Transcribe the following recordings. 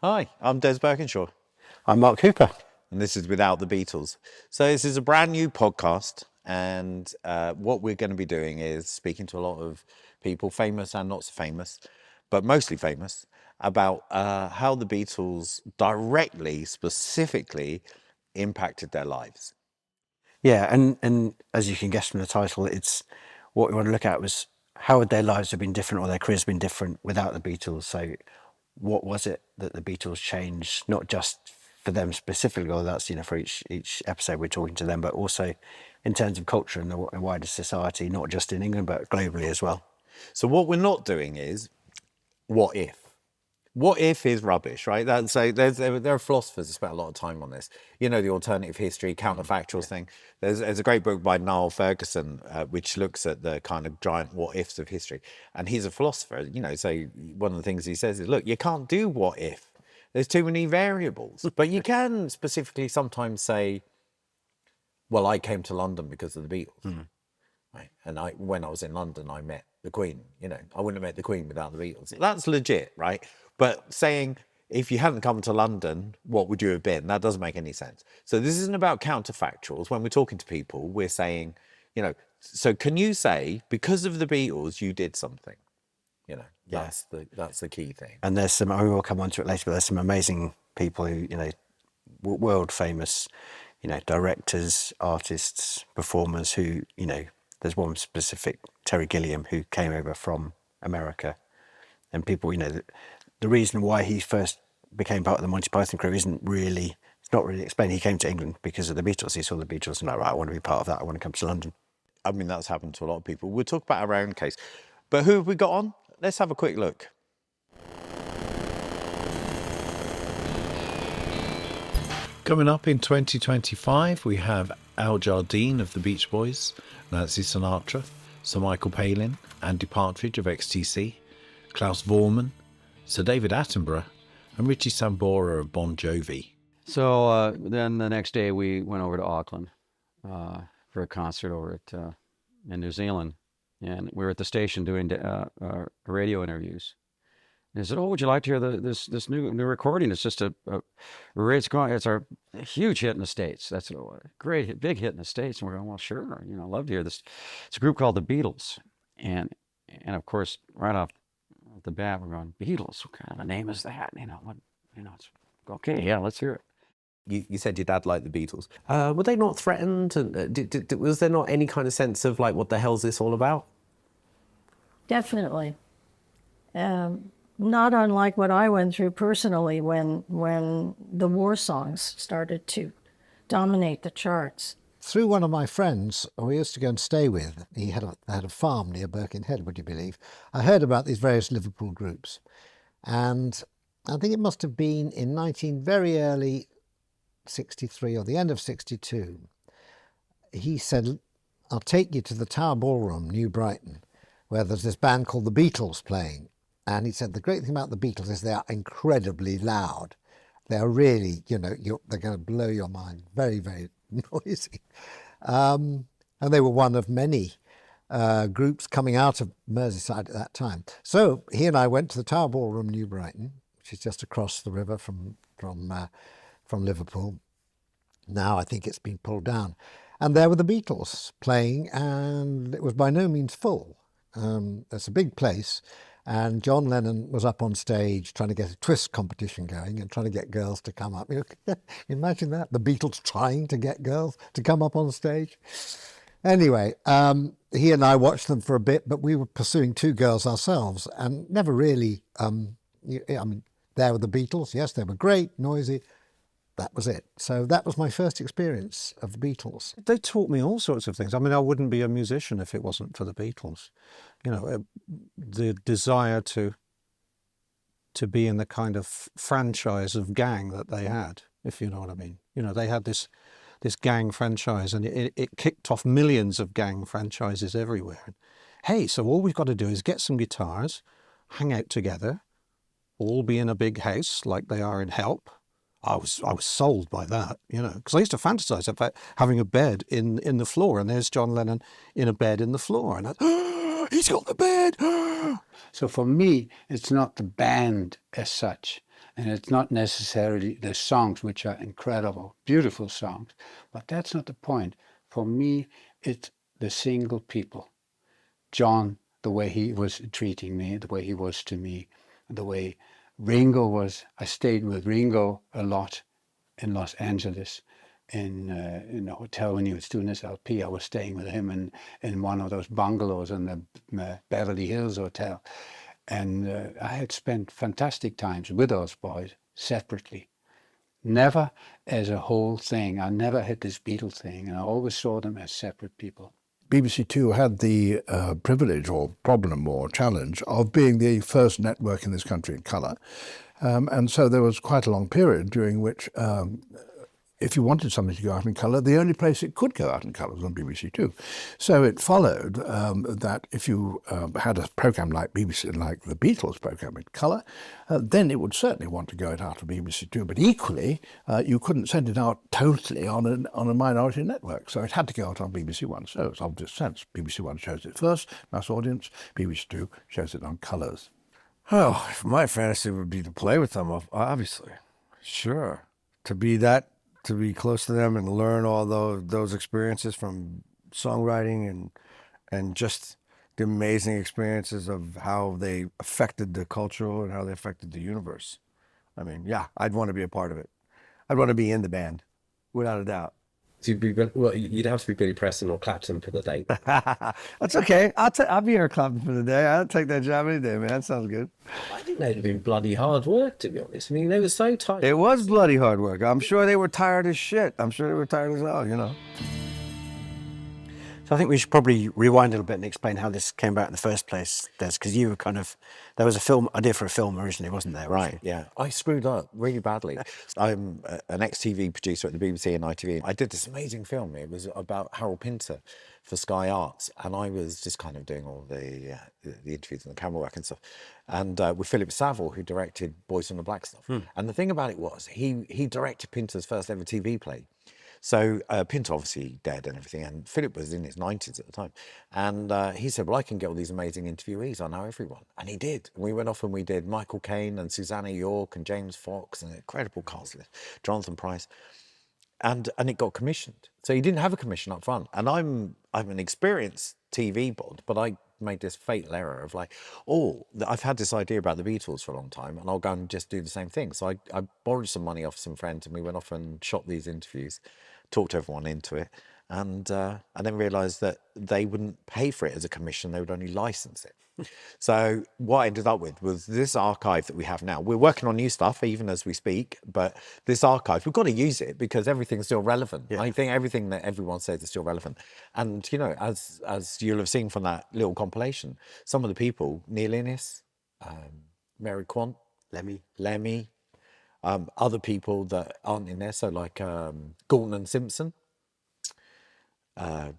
Hi, I'm Des Burkinshaw, I'm Mark Hooper. and this is Without the Beatles. So this is a brand new podcast, and what we're going to be doing is speaking to a lot of people, famous and not so famous, but mostly famous, about how the Beatles directly, specifically, impacted their lives. Yeah, and as you can guess from the title, it's what we want to look at was how would their lives have been different or their careers been different without the Beatles. So what was it that the Beatles changed, not just for them specifically, although that's, for each episode we're talking to them, but also in terms of culture and the wider society, not just in England, but globally as well. So what we're not doing is what if. What if is rubbish, right? There are philosophers who spent a lot of time on this. You know, the alternative history, counterfactuals thing. There's a great book by Niall Ferguson, which looks at the kind of giant what ifs of history. And he's a philosopher, so one of the things he says is, look, you can't do what if. There's too many variables. But you can specifically sometimes say, well, I came to London because of the Beatles. Right. And when I was in London, I met the Queen. I wouldn't have met the Queen without the Beatles. That's legit, right? But saying, if you hadn't come to London, what would you have been? That doesn't make any sense. So this isn't about counterfactuals. When we're talking to people, we're saying, so can you say, because of the Beatles, you did something? That's the key thing. And there's some, we will come on to it later, but there's some amazing people who, world famous, directors, artists, performers who, there's one specific, Terry Gilliam, who came over from America. And people, the reason why he first became part of the Monty Python crew it's not really explained. He came to England because of the Beatles. He saw the Beatles and right, I want to be part of that. I want to come to London. I mean, that's happened to a lot of people. We'll talk about our own case. But who have we got on? Let's have a quick look. Coming up in 2025, we have Al Jardine of the Beach Boys, Nancy Sinatra, Sir Michael Palin, Andy Partridge of XTC, Klaus Voormann, Sir David Attenborough, and Richie Sambora of Bon Jovi. So then the next day we went over to Auckland for a concert over at in New Zealand, and we were at the station doing radio interviews. And I said, "Oh, would you like to hear this new recording? It's just it's our huge hit in the States. That's a great big hit in the States." And we're going, "Well, sure, I'd love to hear this." It's a group called the Beatles, and of course, right off the bat, we're going, "Beatles? What kind of a name is that?" It's okay. Yeah, let's hear it. You said your dad liked the Beatles. Were they not threatened? And was there not any kind of sense of like, what the hell's this all about? Definitely. Not unlike what I went through personally when the war songs started to dominate the charts. Through one of my friends who I used to go and stay with, he had a farm near Birkenhead, would you believe? I heard about these various Liverpool groups. And I think it must have been in very early 63 or the end of 62. He said, "I'll take you to the Tower Ballroom, New Brighton, where there's this band called the Beatles playing." And he said, the great thing about the Beatles is they are incredibly loud. They're really, they're going to blow your mind. Very, very noisy. And they were one of many groups coming out of Merseyside at that time. So he and I went to the Tower Ballroom, New Brighton, which is just across the river from Liverpool. Now I think it's been pulled down. And there were the Beatles playing, and it was by no means full. It's a big place. And John Lennon was up on stage trying to get a twist competition going and trying to get girls to come up. Imagine that, the Beatles trying to get girls to come up on stage. Anyway, he and I watched them for a bit, but we were pursuing two girls ourselves and never really, there were the Beatles. Yes, they were great, noisy. That was it. So that was my first experience of the Beatles. They taught me all sorts of things. I mean, I wouldn't be a musician if it wasn't for the Beatles. The desire to be in the kind of franchise of gang that they had, if you know what I mean. They had this gang franchise, and it kicked off millions of gang franchises everywhere. And, hey, so all we've got to do is get some guitars, hang out together, all be in a big house like they are in Help. I was sold by that, because I used to fantasize about having a bed in the floor, and there's John Lennon in a bed in the floor, and he's got the bed. So for me, it's not the band as such, And it's not necessarily the songs, which are incredible, beautiful songs, but that's not the point. For me, it's the single people. John, the way he was treating me, the way he was to me, the way Ringo was. I stayed with Ringo a lot in Los Angeles in a hotel when he was doing his LP. I was staying with him in one of those bungalows in the Beverly Hills Hotel. And I had spent fantastic times with those boys separately. Never as a whole thing. I never had this Beatles thing, and I always saw them as separate people. BBC Two had the privilege or problem or challenge of being the first network in this country in colour. And so there was quite a long period during which if you wanted something to go out in colour, the only place it could go out in colour was on BBC Two. So it followed that if you had a programme like BBC, like the Beatles programme in colour, then it would certainly want to go it out on BBC Two. But equally, you couldn't send it out totally on a minority network. So it had to go out on BBC One. So it's obvious sense. BBC One shows it first, mass audience. BBC Two shows it on colours. Oh, my fantasy would be to play with them, obviously. Sure. To be close to them and learn all those experiences from songwriting and just the amazing experiences of how they affected the culture and how they affected the universe. I mean, yeah, I'd want to be a part of it. I'd want to be in the band, without a doubt. So you'd have to be Billy Preston or Clapton for the date. That's okay. I'll be here clapping for the day. I'll take that job any day, man. That sounds good. I think they'd have been bloody hard work, to be honest. I mean, they were so tight. It was bloody hard work. I'm sure they were tired as shit. I'm sure they were tired as hell, you know. So I think we should probably rewind a little bit and explain how this came about in the first place, Des, because you were there was a idea for a film originally, wasn't there? Right, yeah. I screwed up really badly. I'm an ex-TV producer at the BBC and ITV. I did this amazing film. It was about Harold Pinter for Sky Arts, and I was just kind of doing all the interviews and the camera work and stuff. And with Philip Saville, who directed Boys from the Black Stuff. And the thing about it was, he directed Pinter's first ever TV play. So Pinter obviously dead and everything, and Philip was in his 90s at the time. And he said, well, I can get all these amazing interviewees. I know everyone. And he did. And we went off and we did Michael Caine and Susanna York and James Fox, and an incredible cast list, Jonathan Pryce. And it got commissioned. So he didn't have a commission up front. And I'm an experienced TV bod, but I made this fatal error of like, I've had this idea about the Beatles for a long time, and I'll go and just do the same thing. So I borrowed some money off some friends, and we went off and shot these interviews, talked everyone into it, and then realised that they wouldn't pay for it as a commission; they would only license it. So what I ended up with was this archive that we have now. We're working on new stuff even as we speak, but this archive, we've got to use it because everything's still relevant. Yeah. I think everything that everyone says is still relevant. And, you know, as you'll have seen from that little compilation, some of the people, Neil Innes, Mary Quant, Lemmy, other people that aren't in there, so like Galton and Simpson.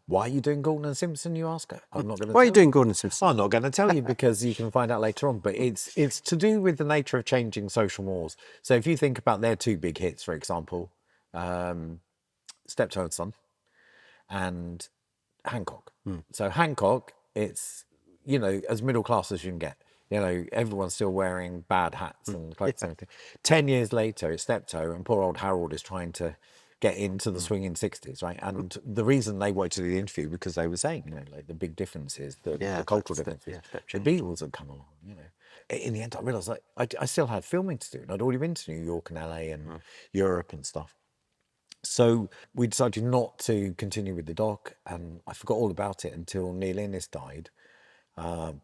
Why are you doing Gordon and Simpson, you ask? I'm not going to. Why are you doing Gordon and Simpson? I'm not going to tell you because you can find out later on. But it's to do with the nature of changing social mores. So if you think about their two big hits, for example, Steptoe and Son and Hancock. So Hancock, it's, you know, as middle class as you can get. You know, everyone's still wearing bad hats and clothes and everything. 10 years later, it's Steptoe, and poor old Harold is trying to get into the swinging 60s, right? And the reason they wanted to do the interview because they were saying, you know, like the big difference is the cultural difference. The Beatles had come along, you know. In the end, I realised like I still had filming to do, and I'd already been to New York and LA and Europe and stuff. So we decided not to continue with the doc, and I forgot all about it until Neil Innes died.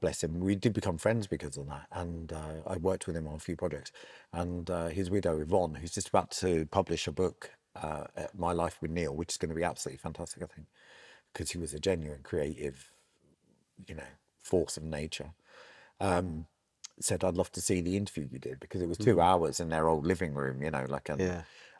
Bless him. We did become friends because of that, and I worked with him on a few projects. And his widow Yvonne, who's just about to publish a book, My Life with Neil, which is going to be absolutely fantastic, I think, because he was a genuine creative, you know, force of nature. Said I'd love to see the interview you did because it was 2 hours in their old living room, you know, like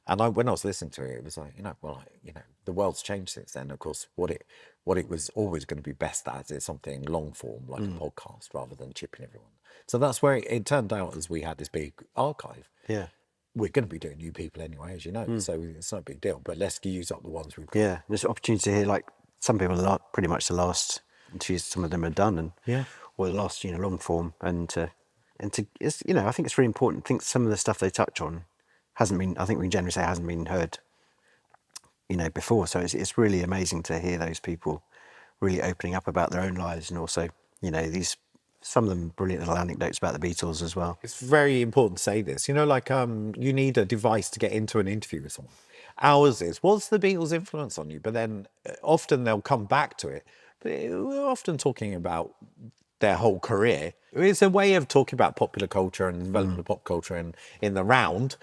and when I was listening to it, it was like, you know, well, you know, the world's changed since then. Of course, what it was always going to be best as is something long form, like a podcast, rather than chipping everyone. So that's where it turned out, as we had this big archive. Yeah, we're going to be doing new people anyway, as you know, so it's not a big deal. But let's use up the ones we've got. Yeah, there's an opportunity to hear like some people are pretty much the last interviews some of them are done, and or the last, you know, long form, and it's, you know, I think it's really important. I think some of the stuff they touch on hasn't been, I think we can generally say hasn't been heard, you know, before. So it's really amazing to hear those people really opening up about their own lives, and also, you know, some of them brilliant little anecdotes about the Beatles as well. It's very important to say this. You know, like you need a device to get into an interview with someone. Ours is, what's the Beatles' influence on you? But then often they'll come back to it. But we're often talking about their whole career. It's a way of talking about popular culture and development of pop culture in the round.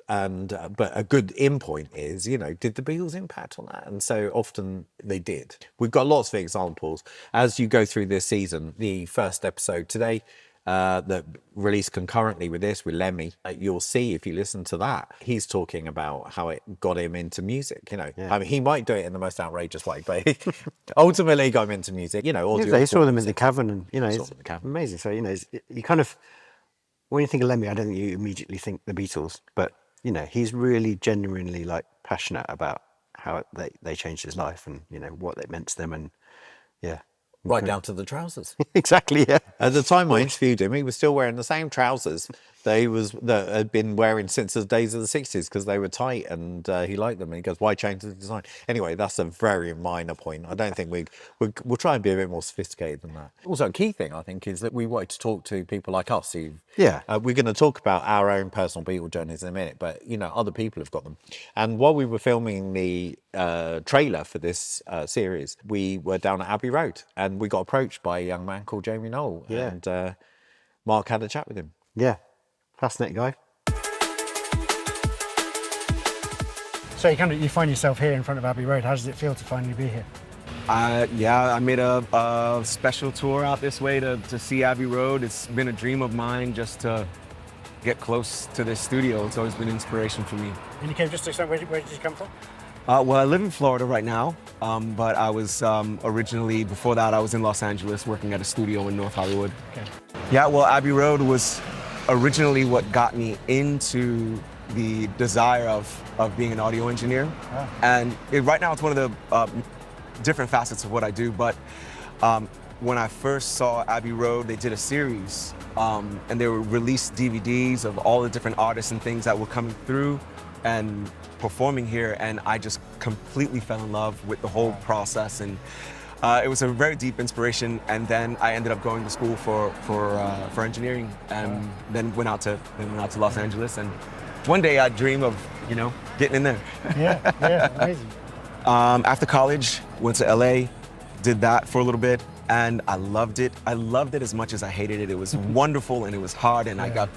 And but a good in point is, you know, did the Beatles impact on that? And so often they did. We've got lots of examples as you go through this season. The first episode today that released concurrently with this, with Lemmy, you'll see if you listen to that, he's talking about how it got him into music. You know, I mean, he might do it in the most outrageous way, but ultimately he got him into music. You know, They saw them in the cavern, and you know, it's amazing. So you know, you kind of, when you think of Lemmy, I don't think you immediately think the Beatles, but you know, he's really genuinely like passionate about how they changed his life, and you know what it meant to them, and yeah. Right down to the trousers. Exactly, yeah. At the time I interviewed him, he was still wearing the same trousers that had been wearing since the days of the 60s, because they were tight, and he liked them. And he goes, why change the design? Anyway, that's a very minor point. I don't think we'll try and be a bit more sophisticated than that. Also, a key thing, I think, is that we wanted to talk to people like us who... Yeah. We're going to talk about our own personal Beatle journeys in a minute, but, you know, other people have got them. And while we were filming the trailer for this series, we were down at Abbey Road, and we got approached by a young man called J.Noel. Yeah. And Mark had a chat with him. Yeah. Fascinating guy. So you find yourself here in front of Abbey Road. How does it feel to finally be here? Yeah, I made a special tour out this way to see Abbey Road. It's been a dream of mine just to get close to this studio. It's always been an inspiration for me. And you came just to explain, where did you come from? Well, I live in Florida right now, but I was originally, before that, I was in Los Angeles working at a studio in North Hollywood. Okay. Yeah, well, Abbey Road was originally what got me into the desire of being an audio engineer. Ah. And right now it's one of the different facets of what I do, but when I first saw Abbey Road, they did a series, and they released DVDs of all the different artists and things that were coming through and performing here, and I just completely fell in love with the whole process, and it was a very deep inspiration. And then I ended up going to school for engineering, and then went out to Los Angeles, and one day I'd dream of, you know, getting in there. Yeah, amazing. After college, went to LA, did that for a little bit, and I loved it. I loved it as much as I hated it. It was wonderful, and it was hard, and I got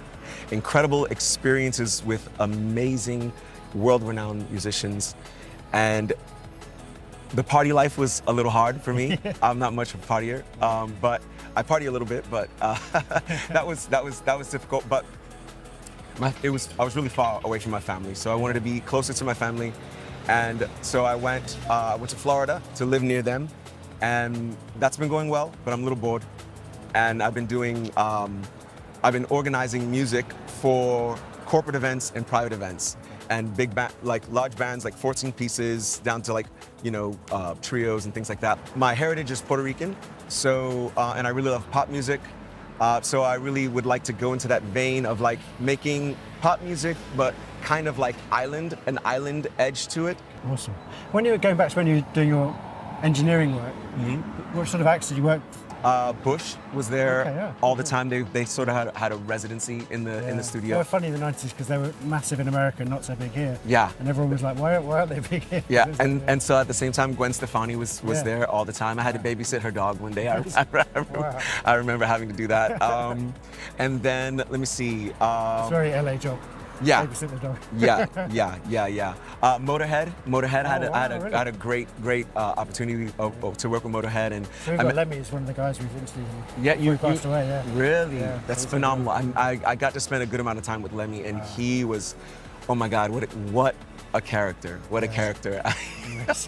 incredible experiences with amazing, world-renowned musicians. And the party life was a little hard for me. I'm not much of a partier, but I party a little bit, but that was difficult. But I was really far away from my family, so I wanted to be closer to my family. And so I went to Florida to live near them, and that's been going well, but I'm a little bored. And I've been organizing music for corporate events and private events, and large bands, like 14 pieces, down to trios and things like that. My heritage is Puerto Rican, so and I really love pop music. So I really would like to go into that vein of like making pop music, but kind of like an island edge to it. Awesome. When you were going back to when you were doing your engineering work, what sort of acts did you work? Bush was there all the time. They sort of had a residency in the studio. They were funny in the 90s because they were massive in America and not so big here. Yeah. And everyone was like, why aren't they big here? Yeah, and so at the same time, Gwen Stefani was there all the time. I had to babysit her dog one day. I remember having to do that. And then, let me see. It's a very LA job. Yeah. Babysit the dog. Yeah. Motorhead had a great opportunity to work with Motorhead, and so Lemmy is one of the guys we've interviewed. Yeah, you passed away. Yeah. Really? Yeah, that's phenomenal. I got to spend a good amount of time with Lemmy, and he was, oh my God, what a character! What a character! Is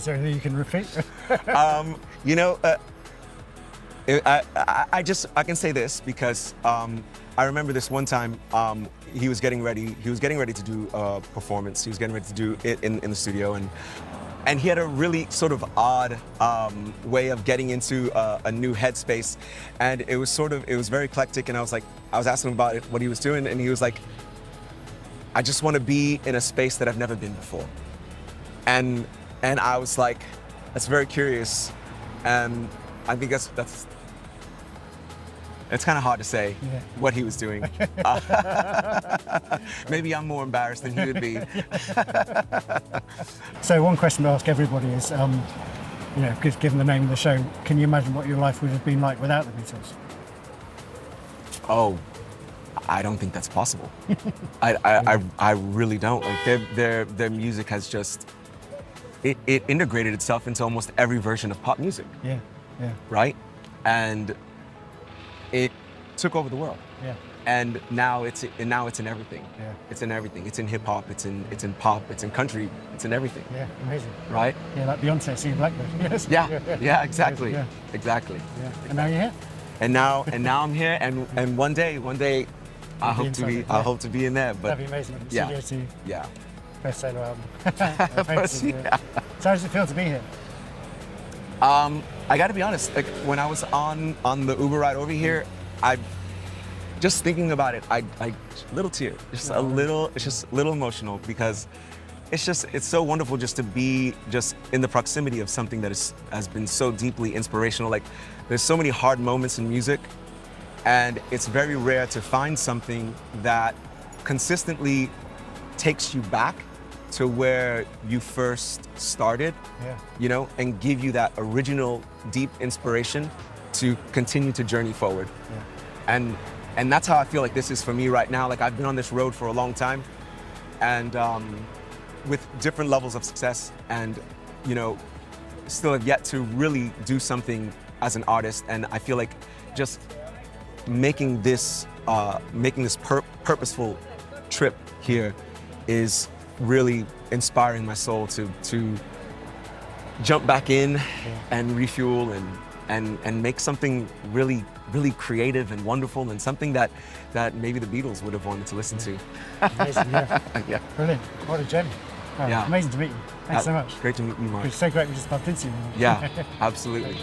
there anything you can repeat? I can say this because I remember this one time he was getting ready to do a performance. He was getting ready to do it in the studio, and and he had a really sort of odd way of getting into a new headspace, and it was very eclectic. And I was asking him about what he was doing, and he was like, I just want to be in a space that I've never been before. And I was like, that's very curious, and I think that's it's kind of hard to say what he was doing. Maybe I'm more embarrassed than he would be. So one question to ask everybody is, given the name of the show, can you imagine what your life would have been like without the Beatles? Oh, I don't think that's possible. I really don't. Like their music has just it integrated itself into almost every version of pop music. Yeah. Right? And it took over the world. Yeah. And now it's in everything. Yeah. It's in everything. It's in hip hop. It's in pop. It's in country. It's in everything. Yeah, amazing. Right? Yeah, like Beyonce singing Blackbird. Yes. Yeah, exactly. Yeah. Exactly. Yeah. And now you're here. And now I'm here, and one day I hope to be in there. But that'd be amazing. Yeah. Studio 2. Yeah. First solo album. So how does it feel to be here? I got to be honest. Like when I was on the Uber ride over here, I just thinking about it, I little tear, just a little. It's just a little emotional because it's so wonderful just to be just in the proximity of something that has been so deeply inspirational. Like there's so many hard moments in music, and it's very rare to find something that consistently takes you back to where you first started, and give you that original deep inspiration to continue to journey forward. And that's how I feel like this is for me right now. Like I've been on this road for a long time, and with different levels of success, and still have yet to really do something as an artist. And I feel like just making this purposeful trip here is really inspiring my soul to jump back in and refuel and make something really, really creative and wonderful, and something that maybe the Beatles would have wanted to listen to. Amazing, yeah. Yeah. Brilliant. What a gem. Oh, Yeah. Amazing to meet you. Thanks so much. Great to meet you, Mark. It's so great we just bumped into you. Yeah, absolutely.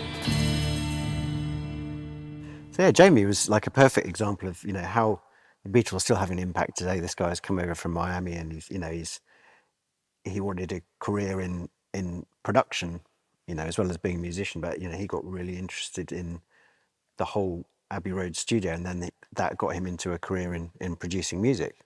So yeah, Jamie was like a perfect example of how the Beatles still have an impact today. This guy's come over from Miami, and he wanted a career in production, as well as being a musician. But he got really interested in the whole Abbey Road studio, and then that got him into a career in producing music.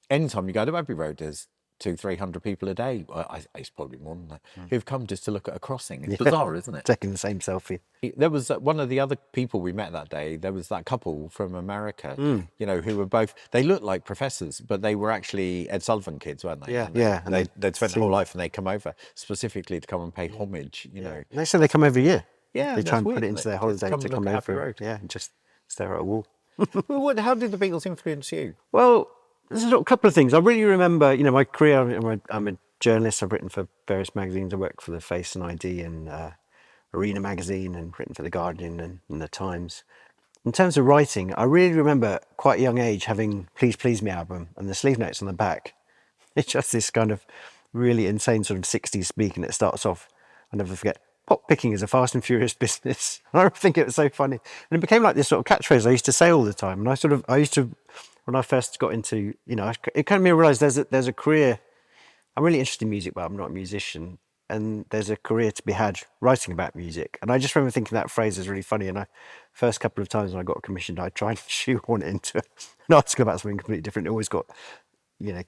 Anytime you go to Abbey Road, there's 200-300 people a day. It's probably more than that, who've come just to look at a crossing. It's bizarre, isn't it? Taking the same selfie. There was one of the other people we met that day. There was that couple from America, who were both. They looked like professors, but they were actually Ed Sullivan kids, weren't they? Yeah. And they'd spent their whole life, and they come over specifically to come and pay homage. They say they come every year. Yeah, they try and weird, put it into their holiday to come over. Yeah, and just stare at a wall. Well, how did the Beatles influence you? Well, there's a couple of things. I really remember, my career. I'm a journalist. I've written for various magazines. I worked for the Face and ID and Arena magazine, and written for the Guardian and the Times. In terms of writing, I really remember quite a young age having "Please Please Me" album, and the sleeve notes on the back. It's just this kind of really insane sort of 60s speak, and it starts off, I'll never forget, "Pop picking is a fast and furious business." I think it was so funny, and it became like this sort of catchphrase I used to say all the time. And I used to. When I first got into, it kind of made me realise there's a career. I'm really interested in music, but I'm not a musician. And there's a career to be had writing about music. And I just remember thinking that phrase is really funny. And first couple of times when I got commissioned, I tried to shoehorn it into an article about something completely different. It always got,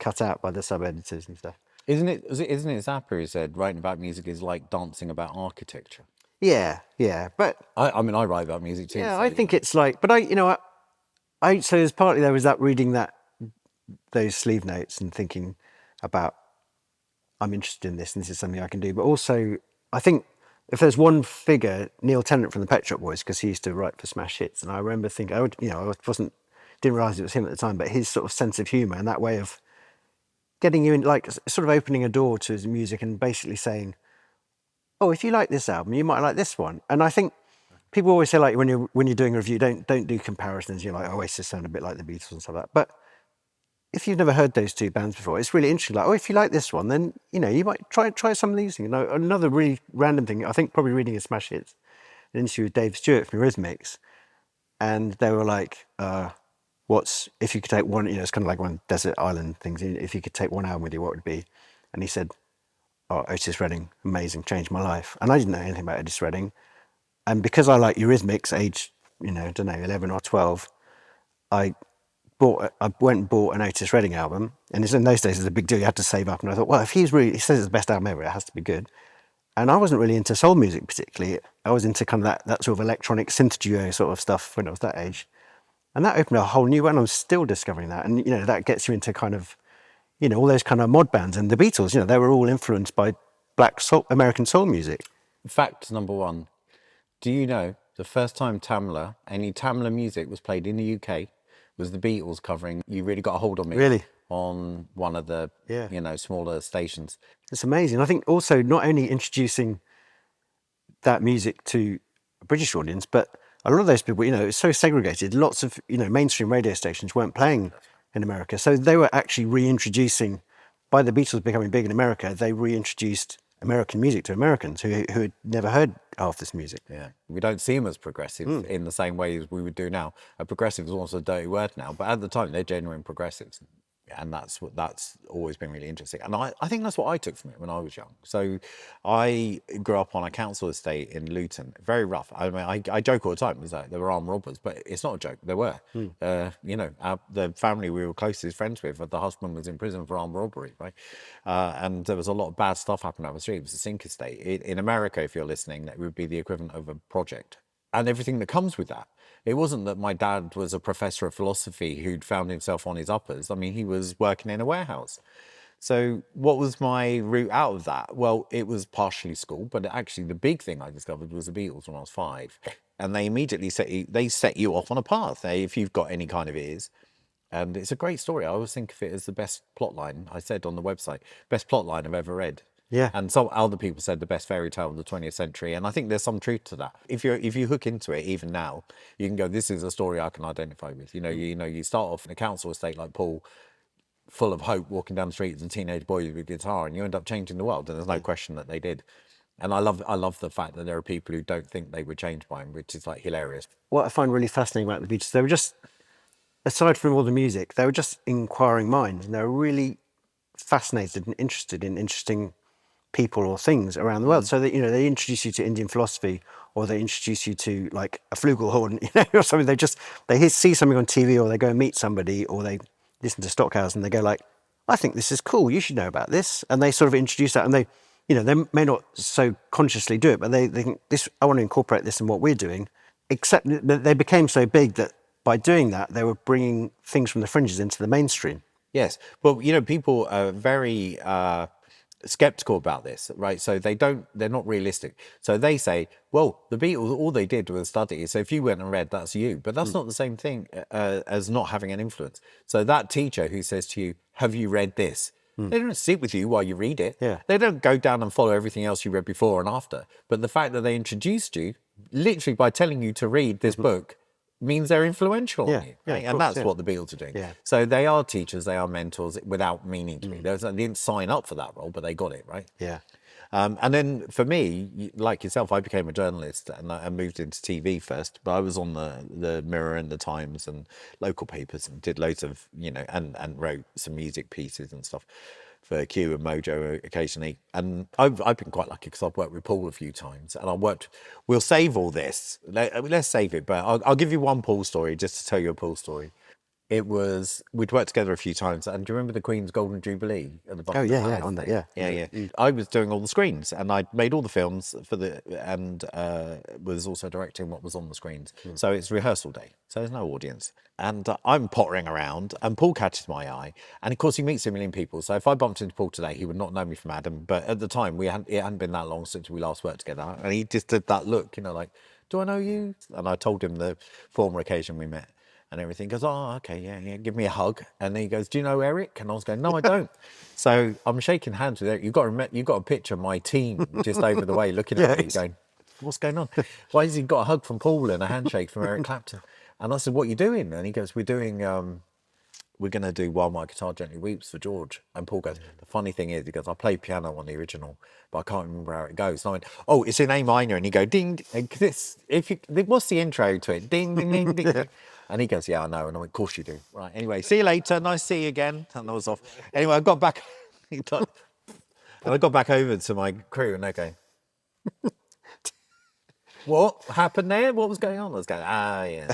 cut out by the sub-editors and stuff. Isn't it Zappa who said writing about music is like dancing about architecture? Yeah. But I write about music too. Yeah, so, I think it's like, but so there's partly there was that reading those sleeve notes and thinking about, I'm interested in this and this is something I can do. But also, I think if there's one figure, Neil Tennant from the Pet Shop Boys, because he used to write for Smash Hits, and I remember thinking, didn't realise it was him at the time, but his sort of sense of humour and that way of getting you in, like sort of opening a door to his music and basically saying, oh, if you like this album, you might like this one. And I think people always say, like, when you're doing a review, don't do comparisons. You're like, Oasis sound a bit like the Beatles and stuff like that. But if you've never heard those two bands before, it's really interesting. Like, oh, if you like this one, then you might try some of these things. Another really random thing, I think probably reading a Smash Hits, an interview with Dave Stewart from Eurythmics, and they were like, "What's if you could take one? It's kind of like one desert island things. If you could take one album with you, what would it be?" And he said, "Oh, Otis Redding, amazing, changed my life." And I didn't know anything about Otis Redding, and because I like Eurythmics, age I don't know, 11 or 12, I went and bought an Otis Redding album, and in those days it was a big deal. You had to save up, and I thought, well, if he says it's the best album ever, it has to be good. And I wasn't really into soul music particularly. I was into kind of that sort of electronic synth duo sort of stuff when I was that age, and that opened a whole new world. I'm still discovering that, and that gets you into kind of all those kind of mod bands and the Beatles. They were all influenced by black soul, American soul music. Fact number one: do you know the first time any Tamla music was played in the UK? Was the Beatles covering "You Really Got a Hold on Me" Really? on one of the smaller stations. It's amazing. I think also not only introducing that music to a British audience, but a lot of those people, it's so segregated. Lots of mainstream radio stations weren't playing in America, so they were actually reintroducing. By the Beatles becoming big in America, they reintroduced American music to Americans who had never heard half this music. Yeah, we don't see them as progressive in the same way as we would do now. A progressive is almost a dirty word now, but at the time they're genuine progressives, and that's always been really interesting. And I think that's what I took from it when I was young. So I grew up on a council estate in Luton, very rough. I mean, I joke all the time, there were armed robbers, but it's not a joke. There were. The family we were closest friends with, the husband was in prison for armed robbery, right? And there was a lot of bad stuff happening up the street. It was a sink estate. In America, if you're listening, that would be the equivalent of a project. And everything that comes with that. It wasn't that my dad was a professor of philosophy who'd found himself on his uppers. I mean, he was working in a warehouse. So what was my route out of that? Well, it was partially school, but actually the big thing I discovered was the Beatles when I was 5. And they immediately set you off on a path, if you've got any kind of ears. And it's a great story. I always think of it as the best plot line. I said on the website, best plot line I've ever read. Yeah. And some other people said the best fairy tale of the 20th century. And I think there's some truth to that. If you hook into it, even now, you can go, this is a story I can identify with. You start off in a council estate like Paul, full of hope, walking down the street as a teenage boy with a guitar, and you end up changing the world. And there's no question that they did. And I love the fact that there are people who don't think they were changed by him, which is like hilarious. What I find really fascinating about the Beatles, they were just, aside from all the music, they were just inquiring minds, and they were really fascinated and interested in interesting people or things around the world. So that they introduce you to Indian philosophy, or they introduce you to like a flugelhorn, or something. They see something on TV, or they go and meet somebody, or they listen to Stockhausen, and they go like, I think this is cool, you should know about this. And they sort of introduce that, and they may not so consciously do it, but they think, this, I want to incorporate this in what we're doing. Except that they became so big that by doing that, they were bringing things from the fringes into the mainstream. Yes. Well, people are very skeptical about this, right? So they're not realistic. So they say, well, the Beatles, all they did was study. So if you went and read, that's you. But that's not the same thing as not having an influence. So that teacher who says to you, have you read this? They don't sit with you while you read it. Yeah. They don't go down and follow everything else you read before and after. But the fact that they introduced you, literally by telling you to read this book, means they're influential on you. Right? And that's what the Beatles are doing. Yeah. So they are teachers, they are mentors without meaning to be. They didn't sign up for that role, but they got it, right? Yeah. And then for me, like yourself, I became a journalist and I moved into TV first, but I was on the Mirror and the Times and local papers and did loads of, and wrote some music pieces and stuff for Q and Mojo occasionally. And I've been quite lucky because I've worked with Paul a few times, and we'll save all this. Let's save it, but I'll give you one Paul story just to tell you a Paul story. We'd worked together a few times, and do you remember the Queen's Golden Jubilee at the bottom? Oh yeah, on that, yeah. I was doing all the screens, and I'd made all the films and was also directing what was on the screens. So it's rehearsal day, so there's no audience, and I'm pottering around, and Paul catches my eye, and of course he meets a million people. So if I bumped into Paul today, he would not know me from Adam. But at the time, it hadn't been that long since we last worked together, and he just did that look, like, do I know you? And I told him the former occasion we met. And everything. Goes, oh, okay, yeah, give me a hug. And then he goes, do you know Eric? And I was going, no, I don't. So I'm shaking hands with Eric. You've got a picture of my team just over the way looking at me going, what's going on? Why has he got a hug from Paul and a handshake from Eric Clapton? And I said, what are you doing? And he goes, we're doing we're going to do While My Guitar Gently Weeps for George. And Paul goes, the funny thing is, he goes, I played piano on the original, but I can't remember how it goes. And I went, oh, it's in A minor. And he go, ding, ding. What's the intro to it? Ding, ding, ding, ding. And he goes, yeah, I know. And I went, of course you do. Right, anyway, see you later. Nice to see you again. And I was off. Anyway, I got back. And I got back over to my crew and they go, what happened there? What was going on? I was going, yeah.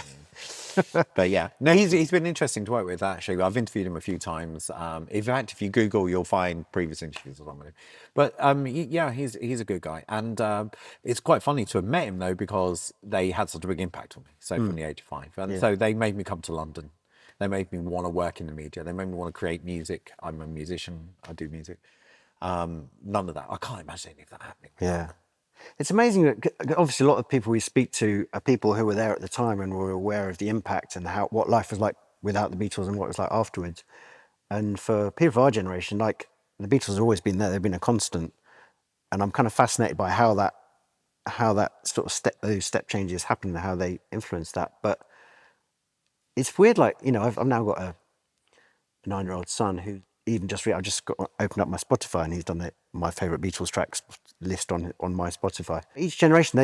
But yeah, no, he's been interesting to work with, actually. I've interviewed him a few times. In fact, if you Google, you'll find previous interviews or something. But yeah, he's a good guy. And it's quite funny to have met him, though, because they had such a big impact on me, so from the age of 5. And so they made me come to London. They made me want to work in the media. They made me want to create music. I'm a musician. I do music. None of that. I can't imagine any of that happening. Yeah. It's amazing that obviously a lot of people we speak to are people who were there at the time and were aware of the impact and what life was like without the Beatles and what it was like afterwards. And for people of our generation, like the Beatles have always been there; they've been a constant. And I'm kind of fascinated by how that sort of those step changes happened and how they influenced that. But it's weird, like I've now got a 9-year-old son who even I just opened up my Spotify and he's done my favorite Beatles tracks list on my Spotify. Each generation,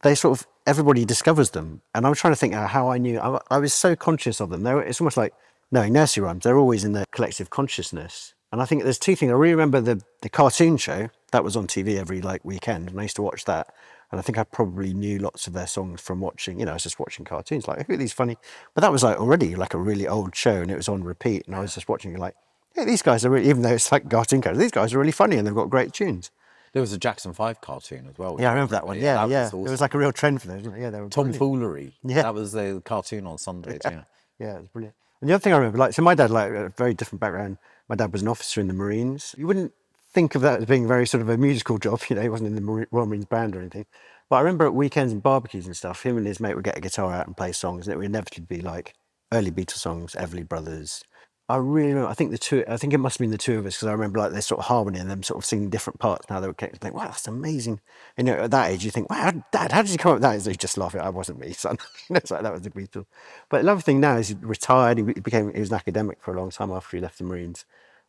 they sort of, everybody discovers them. And I'm trying to think how I knew. I was so conscious of them. It's almost like knowing nursery rhymes. They're always in the collective consciousness. And I think there's two things. I really remember the cartoon show that was on TV every weekend, and I used to watch that. And I think I probably knew lots of their songs from watching, I was just watching cartoons, like, who are these funny? But that was already a really old show and it was on repeat. And I was just watching it yeah, these guys are really, even though it's like cartoon characters, these guys are really funny and they've got great tunes. There was a Jackson 5 cartoon as well. Yeah, I remember that one. Yeah, yeah. Awesome. It was like a real trend for those. Yeah, they were Tomfoolery. Yeah. That was the cartoon on Sundays, yeah. Yeah, it was brilliant. And the other thing I remember, so my dad, a very different background. My dad was an officer in the Marines. You wouldn't think of that as being very sort of a musical job. He wasn't in the Royal Marines band or anything. But I remember at weekends and barbecues and stuff, him and his mate would get a guitar out and play songs, and it would inevitably be like early Beatles songs, Everly Brothers. I really remember, I think it must have been the two of us, because I remember their sort of harmony and them sort of singing different parts. Now they were connected. Think, wow, that's amazing. And at that age, you think, wow, Dad, how did you come up with that? And so you just laugh at it. I wasn't me, son. It's like that was the Beatles. But the other thing now is he retired. He was an academic for a long time after he left the Marines.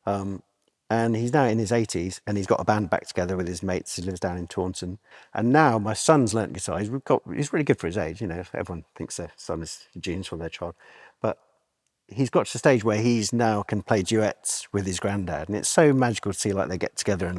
And he's now in his 80s, and he's got a band back together with his mates. He lives down in Taunton. And now my son's learnt guitar. He's really good for his age. Everyone thinks their son is a genius for their child. But he's got to the stage where he's now can play duets with his granddad. And it's so magical to see they get together and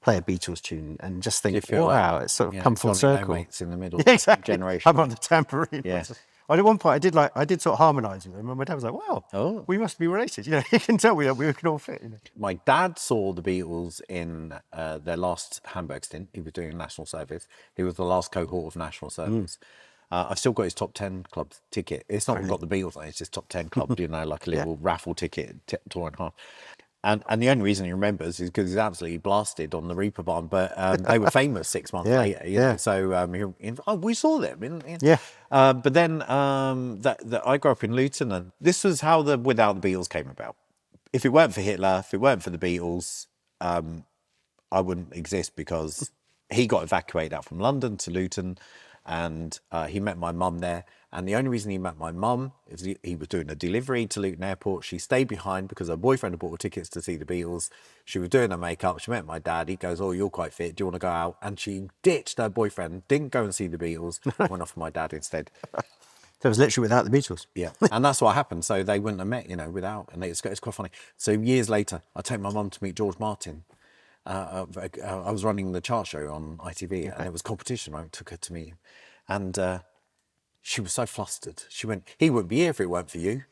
play a Beatles tune and just think, wow, it's sort of come full circle. Mates in the middle exactly. generation. I'm on the tambourine. Yeah. At one point, I did sort of harmonise with them, and my dad was like, "Wow, we must be related." You can tell we can all fit. My dad saw the Beatles in their last Hamburg stint. He was doing national service. He was the last cohort of national service. I've still got his top 10 club ticket. It's not got the Beatles on it, it's just top 10 club, like a little raffle ticket, tour and a half. And the only reason he remembers is because he's absolutely blasted on the Reaper Barn. But they were famous 6 months later. So we saw them. But then I grew up in Luton, and this was how the Without the Beatles came about. If it weren't for Hitler, if it weren't for the Beatles, I wouldn't exist, because he got evacuated out from London to Luton, and he met my mum there. And the only reason he met my mum is he was doing a delivery to Luton Airport. She stayed behind because her boyfriend had bought her tickets to see the Beatles. She was doing her makeup. She met my dad. He goes, "Oh, you're quite fit. Do you want to go out?" And she ditched her boyfriend, didn't go and see the Beatles, went off with my dad instead. So it was literally Without the Beatles. Yeah, and that's what happened. So they wouldn't have met, without. And it's quite funny. So years later, I take my mum to meet George Martin. I was running the chart show on ITV, and it was competition. I took her to meet him. And she was so flustered. She went, "He wouldn't be here if it weren't for you."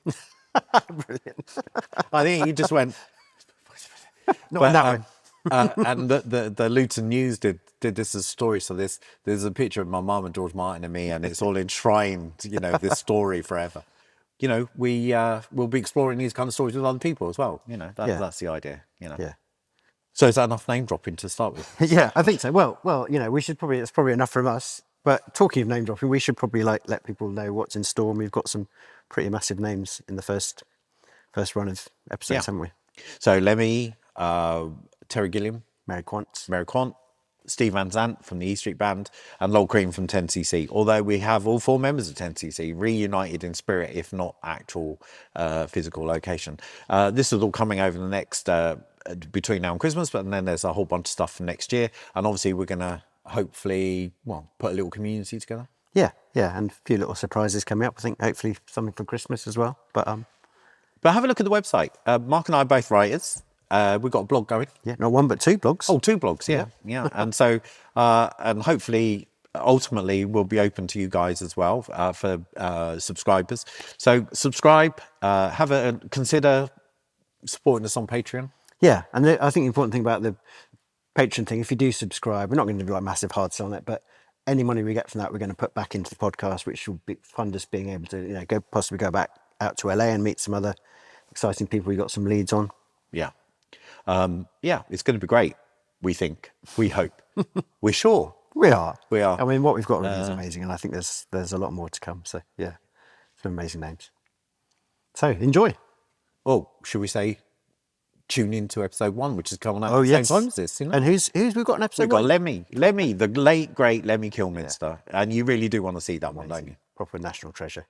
Brilliant. I think he just went. Not that one. And the Luton News did this as a story. So there's a picture of my mum and George Martin and me, and it's all enshrined, this story forever. We'll be exploring these kind of stories with other people as well. That's the idea. Yeah. So is that enough name dropping to start with? Yeah, I think so. Well, we should probably. It's probably enough from us. But talking of name dropping, we should probably let people know what's in store. And we've got some pretty massive names in the first run of episodes, haven't we? So Lemmy, Terry Gilliam, Mary Quant, Steve Van Zandt from the E Street Band, and Lol Cream from 10cc. Although we have all 4 members of 10cc reunited in spirit, if not actual physical location. This is all coming over the next, between now and Christmas, but then there's a whole bunch of stuff for next year. And obviously we're going to hopefully, put a little community together. Yeah, and a few little surprises coming up. I think hopefully something for Christmas as well. But have a look at the website. Mark and I are both writers. We've got a blog going. Yeah, not 1 but 2 blogs. Oh, 2 blogs, yeah. And so, and hopefully, ultimately, we'll be open to you guys as well for subscribers. So subscribe, consider supporting us on Patreon. Yeah, and I think the important thing about the Patreon thing, if you do subscribe, we're not going to do like massive hard sell on it, but any money we get from that, we're going to put back into the podcast, which will fund us being able to, possibly go back out to LA and meet some other exciting people we got some leads on. Yeah. It's going to be great. We think, we hope, we're sure. We are. I mean, what we've got really is amazing, and I think there's a lot more to come. So yeah, some amazing names. So enjoy. Oh, should we say tune in to episode 1, which is coming out at the same time as this? And who's we've got an episode? We've got Lemmy, the late great Lemmy Kilminster, and you really do want to see that one, don't you? Proper national treasure.